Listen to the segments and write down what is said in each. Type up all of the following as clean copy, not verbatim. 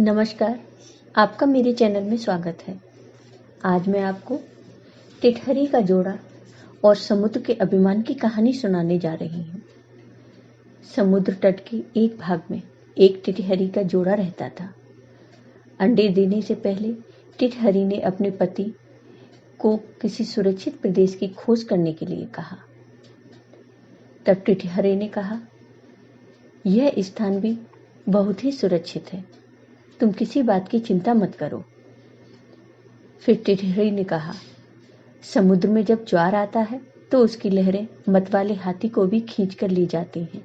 नमस्कार, आपका मेरे चैनल में स्वागत है। आज मैं आपको टिटहरी का जोड़ा और समुद्र के अभिमान की कहानी सुनाने जा रही हूँ। समुद्र तट के एक भाग में एक टिटहरी का जोड़ा रहता था। अंडे देने से पहले टिटहरी ने अपने पति को किसी सुरक्षित प्रदेश की खोज करने के लिए कहा। तब टिटहरी ने कहा, यह स्थान भी बहुत ही सुरक्षित है, तुम किसी बात की चिंता मत करो। फिर टिटहरी ने कहा, समुद्र में जब ज्वार आता है तो उसकी लहरें मतवाले हाथी को भी खींच कर ले जाती हैं,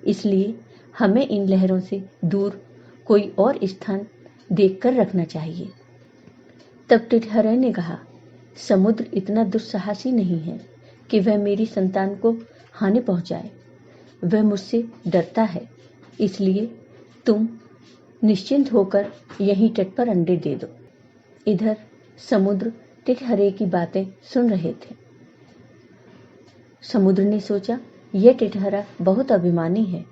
इसलिए हमें इन लहरों से दूर कोई और स्थान देखकर रखना चाहिए। तब टिटहरी ने कहा, समुद्र इतना दुस्साहसी नहीं है कि वह मेरी संतान को हानि पहुंचाए। वह मुझसे डरता है, इसलिए तुम निश्चिंत होकर यहीं तट पर अंडे दे दो। इधर समुद्र टिटहरी की बातें सुन रहे थे। समुद्र ने सोचा, यह टिटहरा बहुत अभिमानी है।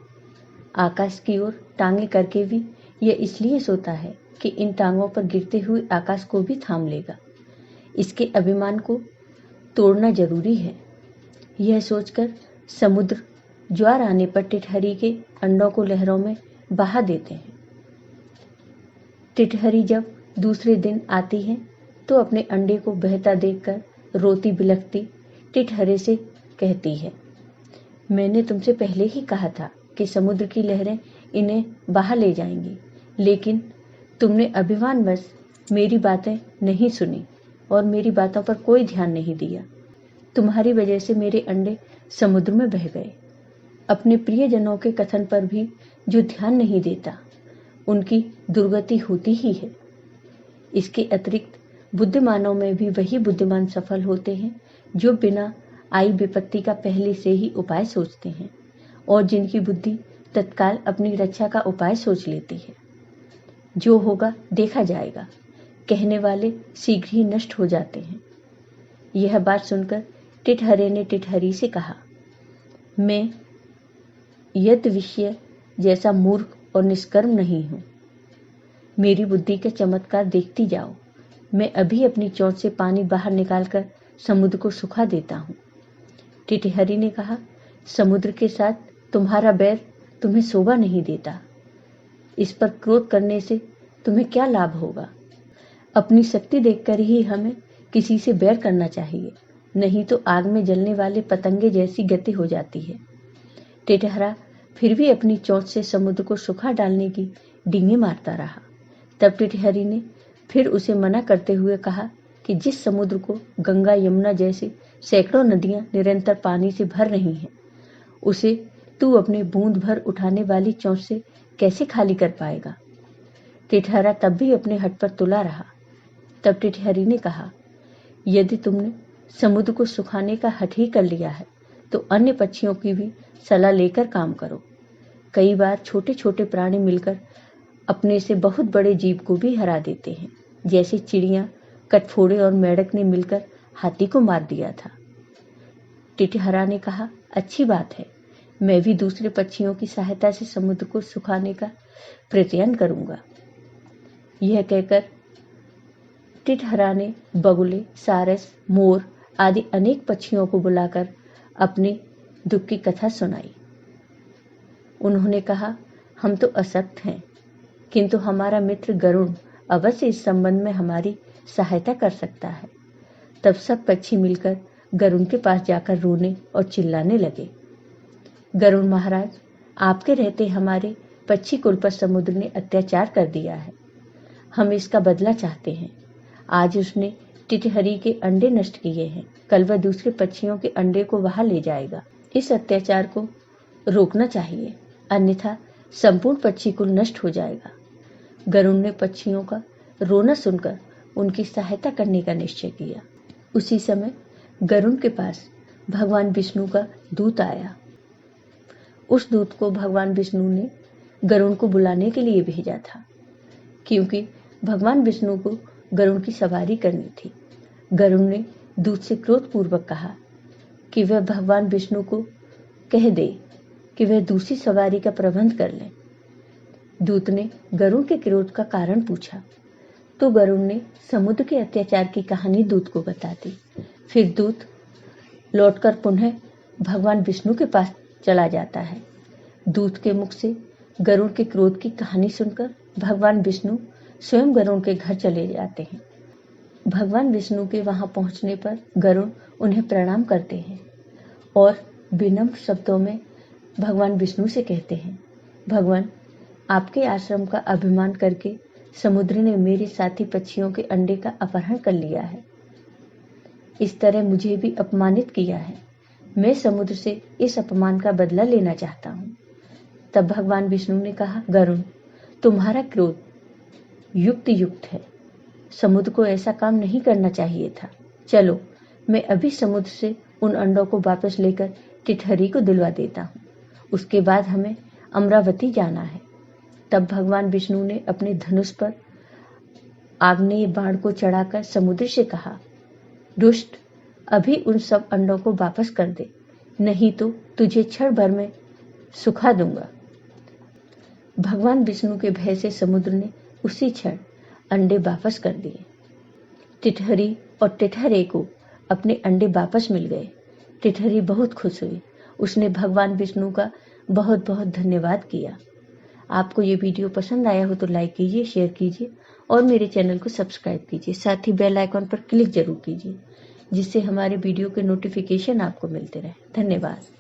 आकाश की ओर टांगे करके भी यह इसलिए सोता है कि इन टांगों पर गिरते हुए आकाश को भी थाम लेगा। इसके अभिमान को तोड़ना जरूरी है। यह सोचकर समुद्र ज्वार आने पर टिटहरी के अंडों को लहरों में बहा देते हैं। टिटहरी जब दूसरे दिन आती है तो अपने अंडे को बहता देखकर रोती बिलखती टिटहरे से कहती है, मैंने तुमसे पहले ही कहा था कि समुद्र की लहरें इन्हें बहा ले जाएंगी, लेकिन तुमने अभिमानवश मेरी बातें नहीं सुनी और मेरी बातों पर कोई ध्यान नहीं दिया। तुम्हारी वजह से मेरे अंडे समुद्र में बह गए। अपने प्रियजनों के कथन पर भी जो ध्यान नहीं देता, उनकी दुर्गति होती ही है। इसके अतिरिक्त बुद्धिमानों में भी वही बुद्धिमान सफल होते हैं जो बिना आई विपत्ति का पहले से ही उपाय सोचते हैं और जिनकी बुद्धि तत्काल अपनी रक्षा का उपाय सोच लेती है। जो होगा देखा जाएगा, कहने वाले शीघ्र ही नष्ट हो जाते हैं। यह बात सुनकर टिटहरे ने टिटहरी से कहा, मैं यद्विषय जैसा मूर्ख और निष्कर्म नहीं हूं। मेरी बुद्धि का चमत्कार देखती जाओ। मैं अभी अपनी चोंच से पानी बाहर निकालकर समुद्र को सुखा देता हूं। टिटहरी ने कहा, समुद्र के साथ तुम्हारा बैर तुम्हें शोभा नहीं देता। इस पर क्रोध करने से तुम्हें क्या लाभ होगा? अपनी शक्ति देखकर ही हमें किसी से बैर करना चाहिए, नहीं तो आग में जलने वाले पतंगे जैसी गति हो जाती है। टिटहरा फिर भी अपनी चोंच से समुद्र को सुखा डालने की डींगे मारता रहा। तब टिटहरी ने फिर उसे मना करते हुए कहा कि जिस समुद्र को गंगा यमुना जैसे सैकड़ों नदियां निरंतर पानी से भर रही हैं, उसे तू अपने बूंद भर उठाने वाली चोंच से कैसे खाली कर पाएगा? टिटहरा तब भी अपने हठ पर तुला रहा। तब टिटहरी ने कहा, यदि तुमने समुद्र को सुखाने का हठ ही कर लिया है तो अन्य पक्षियों की भी सलाह लेकर काम करो। कई बार छोटे छोटे प्राणी मिलकर अपने से बहुत बड़े जीव को भी हरा देते हैं, जैसे चिड़िया, कटफोड़े और मेढक ने मिलकर हाथी को मार दिया था। टिटहरा ने कहा, अच्छी बात है, मैं भी दूसरे पक्षियों की सहायता से समुद्र को सुखाने का प्रयत्न करूंगा। यह कहकर टिटहरा ने बगुले, सारस, मोर आदि अनेक पक्षियों को बुलाकर अपने दुख की कथा सुनाई। उन्होंने कहा, हम तो असक्त हैं, किंतु हमारा मित्र गरुड़ अवश्य इस संबंध में हमारी सहायता कर सकता है। तब सब पक्षी मिलकर गरुड़ के पास जाकर रोने और चिल्लाने लगे, गरुड़ महाराज, आपके रहते हमारे पक्षी कुल पर समुद्र ने अत्याचार कर दिया है। हम इसका बदला चाहते हैं। आज उसने टिटहरी के अंडे नष्ट किए हैं, कल वह दूसरे पक्षियों के अंडे को वहां ले जाएगा। इस अत्याचार को रोकना चाहिए, अन्यथा संपूर्ण पक्षी कुल नष्ट हो जाएगा। गरुड़ ने पक्षियों का रोना सुनकर उनकी सहायता करने का निश्चय किया। उसी समय गरुड़ के पास भगवान विष्णु का दूत आया। उस दूत को भगवान विष्णु ने गरुड़ को बुलाने के लिए भेजा था, क्योंकि भगवान विष्णु को गरुड़ की सवारी करनी थी। गरुड़ ने दूत से क्रोधपूर्वक कहा कि वह भगवान विष्णु को कह दे कि वह दूसरी सवारी का प्रबंध कर लें। दूत ने गरुड़ के क्रोध का कारण पूछा तो गरुड़ ने समुद्र के अत्याचार की कहानी दूत को बता दी। फिर दूत लौटकर पुनः भगवान विष्णु के पास चला जाता है। दूत के मुख से गरुड़ के क्रोध की कहानी सुनकर भगवान विष्णु स्वयं गरुड़ के घर चले जाते हैं। भगवान विष्णु के वहां पहुंचने पर गरुड़ उन्हें प्रणाम करते हैं और विनम्र शब्दों में भगवान विष्णु से कहते हैं, भगवान, आपके आश्रम का अभिमान करके समुद्र ने मेरे साथी पक्षियों के अंडे का अपहरण कर लिया है। इस तरह मुझे भी अपमानित किया है। मैं समुद्र से इस अपमान का बदला लेना चाहता हूँ। तब भगवान विष्णु ने कहा, गरुड़, तुम्हारा क्रोध युक्त है। समुद्र को ऐसा काम नहीं करना चाहिए था। चलो, मैं अभी समुद्र से उन अंडों को वापस लेकर टिटहरी को दिलवा देता हूँ। उसके बाद हमें अमरावती जाना है। तब भगवान विष्णु ने अपने धनुष पर आग्नेय बाण को चढ़ाकर समुद्र से कहा, दुष्ट, अभी उन सब अंडों को वापस कर दे, नहीं तो तुझे क्षण भर में सुखा दूंगा। भगवान विष्णु के भय से समुद्र ने उसी क्षण अंडे वापस कर दिए। टिटहरी और टिटहरे को अपने अंडे वापस मिल गए। टिटहरी बहुत खुश हुई। उसने भगवान विष्णु का बहुत बहुत धन्यवाद किया। आपको ये वीडियो पसंद आया हो तो लाइक कीजिए, शेयर कीजिए और मेरे चैनल को सब्सक्राइब कीजिए। साथ ही बेल आइकॉन पर क्लिक जरूर कीजिए, जिससे हमारे वीडियो के नोटिफिकेशन आपको मिलते रहे। धन्यवाद।